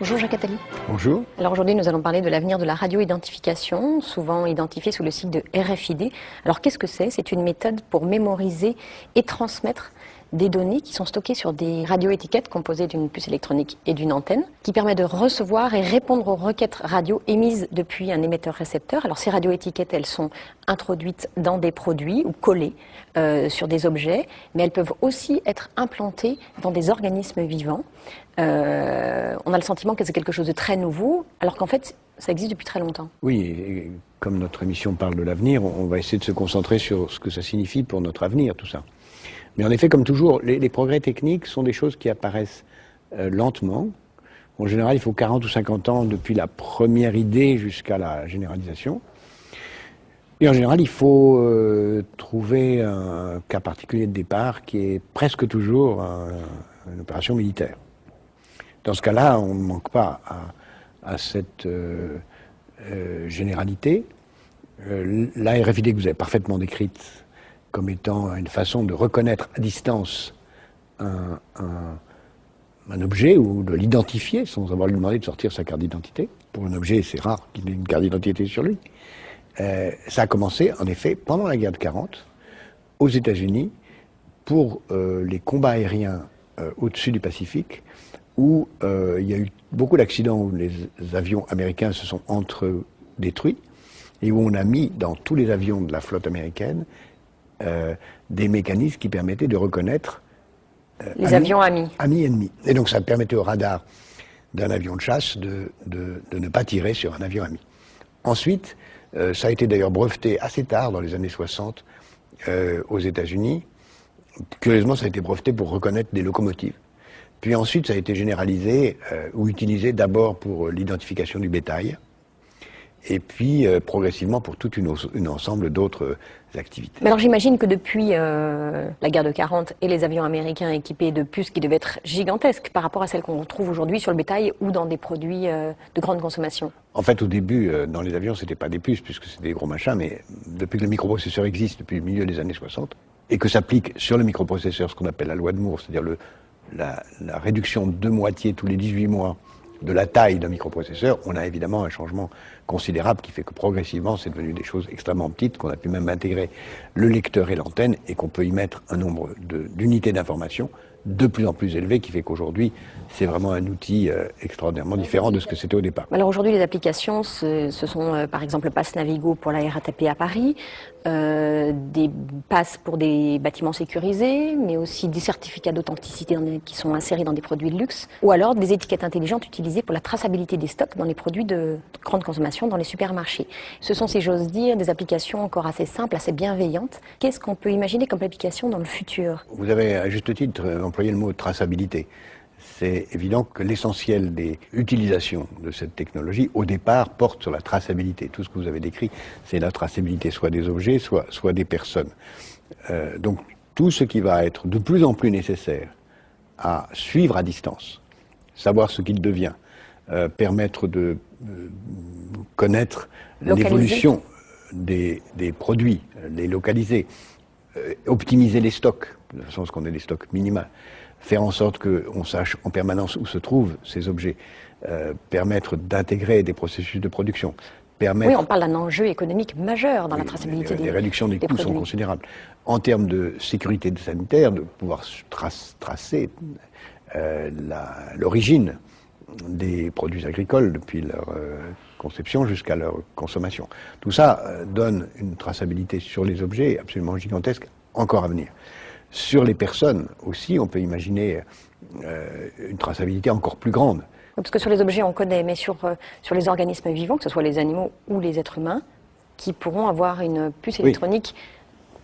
Bonjour Jacques Attali. Bonjour. Alors aujourd'hui nous allons parler de l'avenir de la radio-identification, souvent identifiée sous le sigle de RFID. Alors qu'est-ce que c'est? C'est une méthode pour mémoriser et transmettre des données qui sont stockées sur des radioétiquettes composées d'une puce électronique et d'une antenne, qui permet de recevoir et répondre aux requêtes radio émises depuis un émetteur-récepteur. Alors ces radioétiquettes, elles sont introduites dans des produits ou collées sur des objets, mais elles peuvent aussi être implantées dans des organismes vivants. On a le sentiment que c'est quelque chose de très nouveau, alors qu'en fait, ça existe depuis très longtemps. Oui, et comme notre émission parle de l'avenir, on va essayer de se concentrer sur ce que ça signifie pour notre avenir, tout ça. Mais en effet, comme toujours, les progrès techniques sont des choses qui apparaissent lentement. En général, il faut 40 ou 50 ans depuis la première idée jusqu'à la généralisation. Et en général, il faut trouver un cas particulier de départ qui est presque toujours une opération militaire. Dans ce cas-là, on ne manque pas à cette généralité. La RFID que vous avez parfaitement décrite comme étant une façon de reconnaître à distance un objet ou de l'identifier sans avoir lui demandé de sortir sa carte d'identité. Pour un objet, c'est rare qu'il ait une carte d'identité sur lui. Ça a commencé, en effet, pendant la guerre de 40, aux États-Unis, pour les combats aériens au-dessus du Pacifique, où il y a eu beaucoup d'accidents où les avions américains se sont entre-détruits, et où on a mis dans tous les avions de la flotte américaine des mécanismes qui permettaient de reconnaître les avions amis. Amis-ennemis. Et donc ça permettait au radar d'un avion de chasse de ne pas tirer sur un avion ami. Ensuite, ça a été d'ailleurs breveté assez tard, dans les années 60, aux États-Unis. Curieusement, ça a été breveté pour reconnaître des locomotives. Puis ensuite, ça a été généralisé ou utilisé d'abord pour l'identification du bétail, et puis progressivement pour tout un ensemble d'autres activités. Mais alors j'imagine que depuis la guerre de 40 et les avions américains équipés de puces qui devaient être gigantesques par rapport à celles qu'on trouve aujourd'hui sur le bétail ou dans des produits de grande consommation. En fait, au début, dans les avions, c'était pas des puces, puisque c'était des gros machins, mais depuis que le microprocesseur existe, depuis le milieu des années 60, et que s'applique sur le microprocesseur ce qu'on appelle la loi de Moore, c'est-à-dire la réduction de moitié tous les 18 mois de la taille d'un microprocesseur, on a évidemment un changement considérable qui fait que progressivement c'est devenu des choses extrêmement petites, qu'on a pu même intégrer le lecteur et l'antenne et qu'on peut y mettre un nombre d'unités d'information de plus en plus élevé qui fait qu'aujourd'hui c'est vraiment un outil extraordinairement différent de ce que c'était au départ. Alors aujourd'hui les applications ce sont par exemple le pass Navigo pour la RATP à Paris, des passes pour des bâtiments sécurisés, mais aussi des certificats d'authenticité qui sont insérés dans des produits de luxe, ou alors des étiquettes intelligentes utilisées pour la traçabilité des stocks dans les produits de grande consommation dans les supermarchés. Ce sont, si j'ose dire, des applications encore assez simples, assez bienveillantes. Qu'est-ce qu'on peut imaginer comme application dans le futur? Vous avez à juste titre employé le mot traçabilité. C'est évident que l'essentiel des utilisations de cette technologie, au départ, porte sur la traçabilité. Tout ce que vous avez décrit, c'est la traçabilité, soit des objets, soit des personnes. Donc, tout ce qui va être de plus en plus nécessaire à suivre à distance, savoir ce qu'il devient, permettre de connaître l'évolution des produits, les localiser, optimiser les stocks, de façon à ce qu'on ait des stocks minimaux, faire en sorte qu'on sache en permanence où se trouvent ces objets, permettre d'intégrer des processus de production. Oui, on parle d'un enjeu économique majeur dans la traçabilité des produits. Les réductions des coûts sont considérables. En termes de sécurité sanitaire, de pouvoir tracer l'origine des produits agricoles depuis leur conception jusqu'à leur consommation. Tout ça donne une traçabilité sur les objets absolument gigantesque, encore à venir. Sur les personnes aussi, on peut imaginer une traçabilité encore plus grande. Parce que sur les objets, on connaît, mais sur les organismes vivants, que ce soit les animaux ou les êtres humains, qui pourront avoir une puce électronique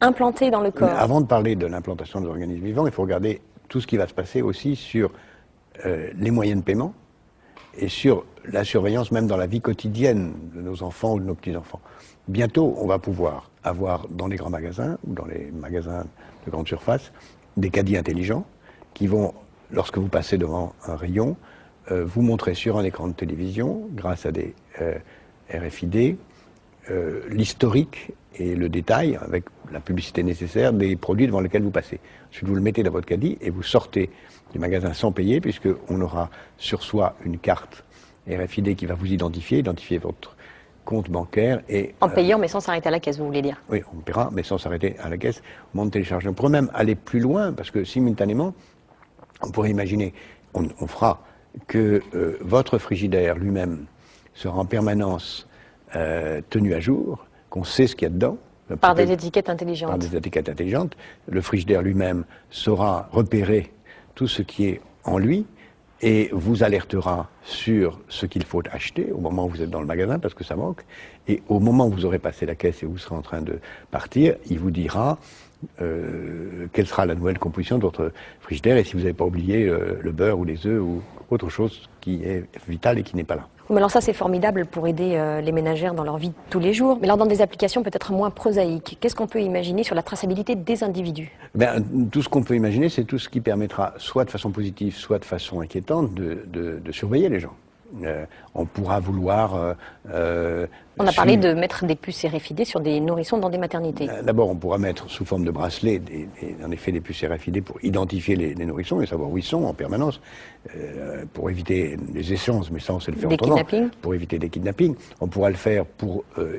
implantée dans le corps. Mais avant de parler de l'implantation des organismes vivants, il faut regarder tout ce qui va se passer aussi sur les moyens de paiement et sur la surveillance même dans la vie quotidienne de nos enfants ou de nos petits-enfants. Bientôt, on va pouvoir avoir dans les grands magasins ou dans les magasins de grande surface des caddies intelligents qui vont, lorsque vous passez devant un rayon, vous montrer sur un écran de télévision, grâce à des RFID, l'historique et le détail avec la publicité nécessaire des produits devant lesquels vous passez. Ensuite, vous le mettez dans votre caddie et vous sortez du magasin sans payer, puisqu'on aura sur soi une carte RFID qui va vous identifier votre compte bancaire. En payant, mais sans s'arrêter à la caisse, vous voulez dire? Oui, on paiera, mais sans s'arrêter à la caisse au moment de télécharger. On pourrait même aller plus loin, parce que simultanément, on pourrait imaginer, on fera que votre frigidaire lui-même sera en permanence tenu à jour, qu'on sait ce qu'il y a dedans. Par des étiquettes intelligentes. Par des étiquettes intelligentes. Le frigidaire lui-même saura repérer tout ce qui est en lui et vous alertera sur ce qu'il faut acheter au moment où vous êtes dans le magasin parce que ça manque. Et au moment où vous aurez passé la caisse et où vous serez en train de partir, il vous dira quelle sera la nouvelle composition de votre frigidaire et si vous n'avez pas oublié le beurre ou les œufs ou autre chose qui est vital et qui n'est pas là. Mais alors ça c'est formidable pour aider les ménagères dans leur vie de tous les jours. Mais alors dans des applications peut-être moins prosaïques, qu'est-ce qu'on peut imaginer sur la traçabilité des individus? Tout ce qu'on peut imaginer, c'est tout ce qui permettra, soit de façon positive, soit de façon inquiétante, de surveiller les gens. On pourra vouloir... on a parlé de mettre des puces RFID sur des nourrissons dans des maternités. D'abord, on pourra mettre sous forme de bracelet, en effet, des puces RFID pour identifier les nourrissons et savoir où ils sont en permanence, pour éviter les échanges, mais ça, on sait le faire autrement. Des kidnappings. Pour éviter des kidnappings. On pourra le faire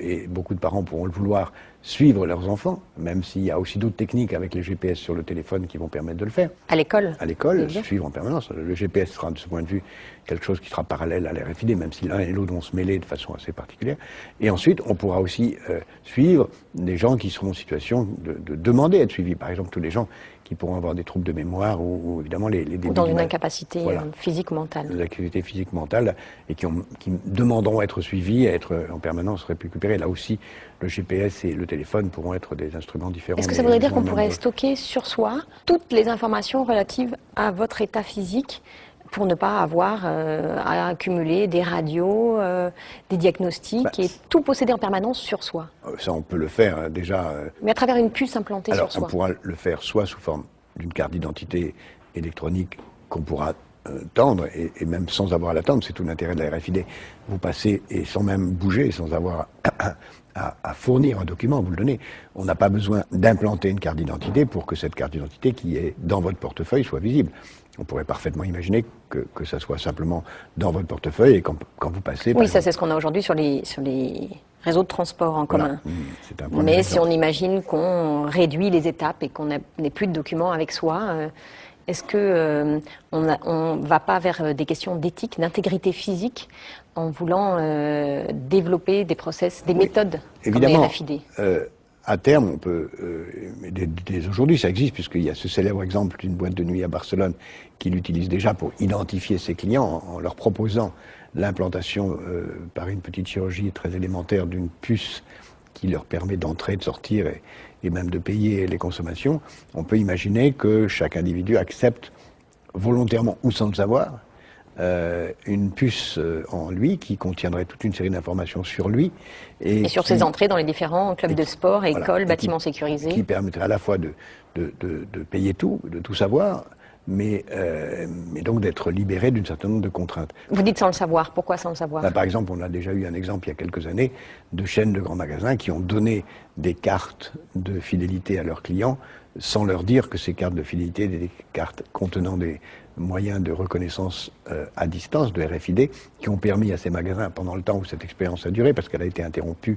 et beaucoup de parents pourront le vouloir, suivre leurs enfants, même s'il y a aussi d'autres techniques avec les GPS sur le téléphone qui vont permettre de le faire. À l'école. À l'école, suivre en permanence. Le GPS sera de ce point de vue quelque chose qui sera parallèle à l'RFID, même si l'un et l'autre vont se mêler de façon assez particulière. Et ensuite, on pourra aussi suivre des gens qui seront en situation de demander à être suivis. Par exemple, tous les gens qui pourront avoir des troubles de mémoire ou évidemment les débits. Ou dans une incapacité physique ou mentale. Des activités physiques mentales et qui demanderont à être suivis, à être en permanence récupérés. Là aussi, le GPS et le téléphone pourront être des instruments différents. Est-ce que ça voudrait dire qu'on pourrait stocker sur soi toutes les informations relatives à votre état physique pour ne pas avoir à accumuler des radios, des diagnostics et tout posséder en permanence sur soi? Ça, on peut le faire déjà. Mais à travers une puce implantée sur soi. On pourra le faire soit sous forme d'une carte d'identité électronique qu'on pourra tendre, et même sans avoir à la tendre, c'est tout l'intérêt de la RFID. Vous passez et sans même bouger, sans avoir à fournir un document, vous le donnez. On n'a pas besoin d'implanter une carte d'identité pour que cette carte d'identité qui est dans votre portefeuille soit visible. On pourrait parfaitement imaginer que ça soit simplement dans votre portefeuille et quand vous passez... Oui, ça c'est ce qu'on a aujourd'hui sur les réseaux de transport en commun. Mais si on imagine qu'on réduit les étapes et qu'on n'ait plus de documents avec soi, est-ce qu'on ne va pas vers des questions d'éthique, d'intégrité physique en voulant développer des process, des méthodes évidemment, comme les RFID? À terme, on peut, dès aujourd'hui, ça existe, puisqu'il y a ce célèbre exemple d'une boîte de nuit à Barcelone qui l'utilise déjà pour identifier ses clients en leur proposant l'implantation par une petite chirurgie très élémentaire d'une puce qui leur permet d'entrer, de sortir et même de payer les consommations. On peut imaginer que chaque individu accepte volontairement ou sans le savoir une puce en lui qui contiendrait toute une série d'informations sur lui. Et sur ses entrées dans les différents clubs de sport, écoles, bâtiments sécurisés. Qui permettrait à la fois de payer tout, de tout savoir, mais donc d'être libéré d'un certain nombre de contraintes. Vous dites sans le savoir, pourquoi sans le savoir? Par exemple, on a déjà eu un exemple il y a quelques années de chaînes de grands magasins qui ont donné des cartes de fidélité à leurs clients sans leur dire que ces cartes de fidélité étaient des cartes contenant des moyens de reconnaissance à distance, de RFID, qui ont permis à ces magasins, pendant le temps où cette expérience a duré, parce qu'elle a été interrompue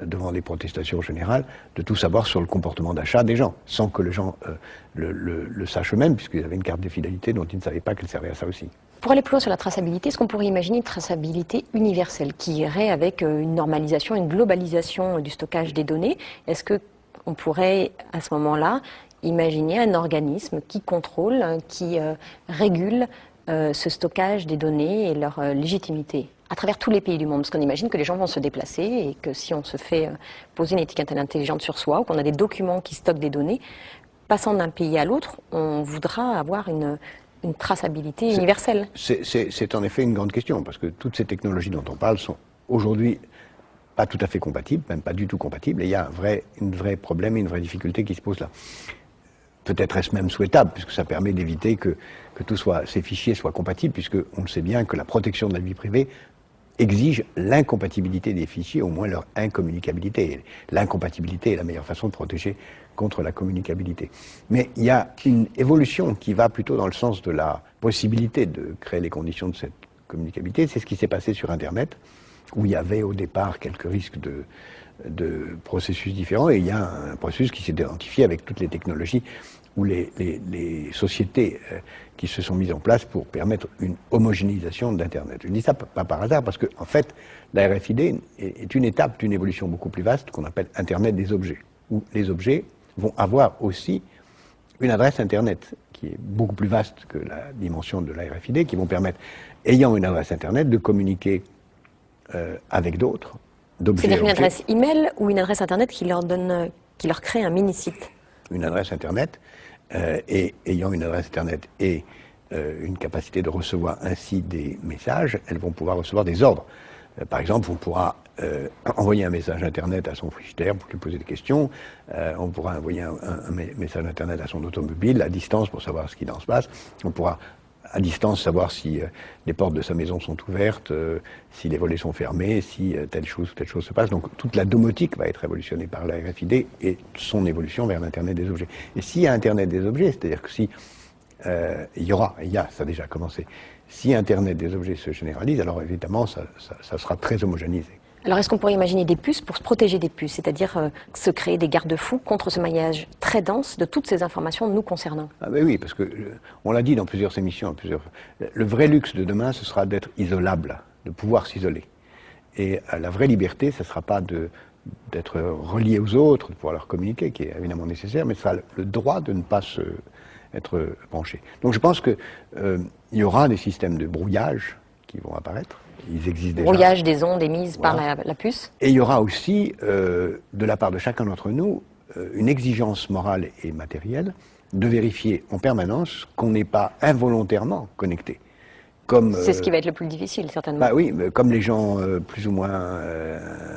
devant les protestations générales, de tout savoir sur le comportement d'achat des gens, sans que les gens le sachent eux-mêmes, puisqu'ils avaient une carte de fidélité dont ils ne savaient pas qu'elle servait à ça aussi. Pour aller plus loin sur la traçabilité, est-ce qu'on pourrait imaginer une traçabilité universelle qui irait avec une normalisation, une globalisation du stockage des données? Est-ce qu'on pourrait, à ce moment-là, imaginer un organisme qui contrôle, qui régule ce stockage des données et leur légitimité à travers tous les pays du monde? Parce qu'on imagine que les gens vont se déplacer et que si on se fait poser une étiquette intelligente sur soi ou qu'on a des documents qui stockent des données, passant d'un pays à l'autre, on voudra avoir une traçabilité universelle. C'est en effet une grande question, parce que toutes ces technologies dont on parle sont aujourd'hui pas tout à fait compatibles, même pas du tout compatibles, et il y a un vrai problème et une vraie difficulté qui se pose là. Peut-être est-ce même souhaitable, puisque ça permet d'éviter que ces fichiers soient compatibles, puisque on le sait bien que la protection de la vie privée exige l'incompatibilité des fichiers, au moins leur incommunicabilité. L'incompatibilité est la meilleure façon de protéger contre la communicabilité. Mais il y a une évolution qui va plutôt dans le sens de la possibilité de créer les conditions de cette communicabilité. C'est ce qui s'est passé sur Internet, où il y avait au départ quelques risques de processus différents, et il y a un processus qui s'est identifié avec toutes les technologies ou les sociétés qui se sont mises en place pour permettre une homogénéisation d'Internet. Je dis ça pas par hasard, parce que en fait, la RFID est une étape d'une évolution beaucoup plus vaste qu'on appelle Internet des objets, où les objets vont avoir aussi une adresse Internet qui est beaucoup plus vaste que la dimension de la RFID, qui vont permettre, ayant une adresse Internet, de communiquer avec d'autres, d'objets. C'est-à-dire une adresse email ou une adresse Internet qui leur crée un mini-site? Une adresse Internet, et ayant une adresse Internet et une capacité de recevoir ainsi des messages, elles vont pouvoir recevoir des ordres. Par exemple, on pourra envoyer un message Internet à son frigidaire pour lui poser des questions, on pourra envoyer un message Internet à son automobile à distance pour savoir ce qu'il en se passe, on pourra à distance savoir si les portes de sa maison sont ouvertes, si les volets sont fermés, si telle chose se passe. Donc toute la domotique va être révolutionnée par la RFID et son évolution vers l'Internet des objets. Et s'il y a Internet des objets, c'est-à-dire que si ça a déjà commencé, si Internet des objets se généralise, alors évidemment ça sera très homogénéisé. Alors est-ce qu'on pourrait imaginer des puces pour se protéger des puces, c'est-à-dire se créer des garde-fous contre ce maillage très dense de toutes ces informations nous concernant? Ah ben oui, parce que on l'a dit dans plusieurs émissions, le vrai luxe de demain, ce sera d'être isolable, de pouvoir s'isoler. Et la vraie liberté, ce ne sera pas d'être relié aux autres, de pouvoir leur communiquer, qui est évidemment nécessaire, mais ce sera le droit de ne pas être branché. Donc je pense qu'il y aura des systèmes de brouillage qui vont apparaître. Ils existent déjà. Brouillage des ondes émises par la puce. Et il y aura aussi, de la part de chacun d'entre nous, une exigence morale et matérielle de vérifier en permanence qu'on n'est pas involontairement connecté. C'est ce qui va être le plus difficile, certainement. Bah oui, comme les gens plus ou moins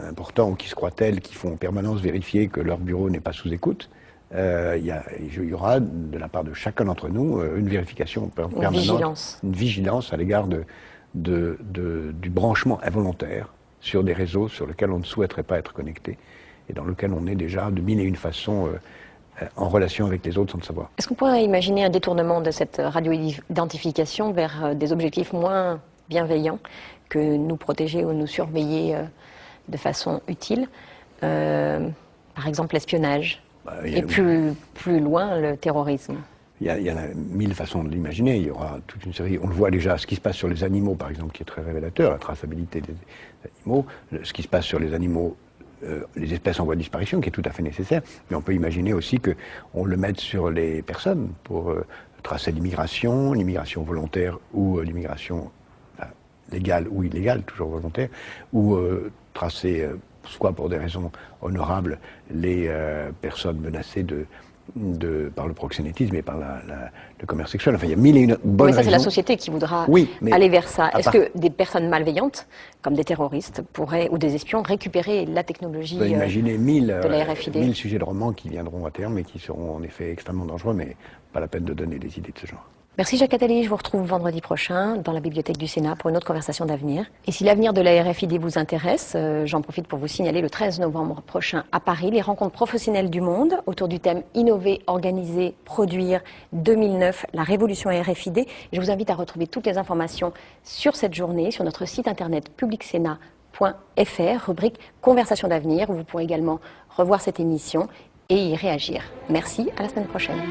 importants, ou qui se croient tels, qui font en permanence vérifier que leur bureau n'est pas sous écoute, il y aura, de la part de chacun d'entre nous, une vérification permanente. Une vigilance à l'égard du branchement involontaire sur des réseaux sur lesquels on ne souhaiterait pas être connecté et dans lesquels on est déjà de mille et une façons en relation avec les autres sans le savoir. Est-ce qu'on pourrait imaginer un détournement de cette radio-identification vers des objectifs moins bienveillants que nous protéger ou nous surveiller de façon utile, par exemple l'espionnage et plus loin le terrorisme? Il y en a mille façons de l'imaginer. Il y aura toute une série. On le voit déjà, ce qui se passe sur les animaux, par exemple, qui est très révélateur, la traçabilité des animaux, ce qui se passe sur les animaux, les espèces en voie de disparition, qui est tout à fait nécessaire. Mais on peut imaginer aussi qu'on le mette sur les personnes pour tracer l'immigration volontaire ou l'immigration légale ou illégale, toujours volontaire, ou tracer, soit pour des raisons honorables, les personnes menacées par le proxénétisme et par le commerce sexuel. Enfin, il y a mille et une bonnes raisons. Mais ça, c'est la société qui voudra aller vers ça. Est-ce que des personnes malveillantes, comme des terroristes, pourraient, ou des espions, récupérer la technologie de la RFID? 1000 sujets de romans qui viendront à terme et qui seront en effet extrêmement dangereux, mais pas la peine de donner des idées de ce genre. Merci Jacques Attali, je vous retrouve vendredi prochain dans la bibliothèque du Sénat pour une autre conversation d'avenir. Et si l'avenir de la RFID vous intéresse, j'en profite pour vous signaler le 13 novembre prochain à Paris, les rencontres professionnelles du monde autour du thème Innover, organiser, produire 2009, la révolution RFID. Je vous invite à retrouver toutes les informations sur cette journée sur notre site internet publicsénat.fr, rubrique Conversation d'avenir, où vous pourrez également revoir cette émission et y réagir. Merci, à la semaine prochaine.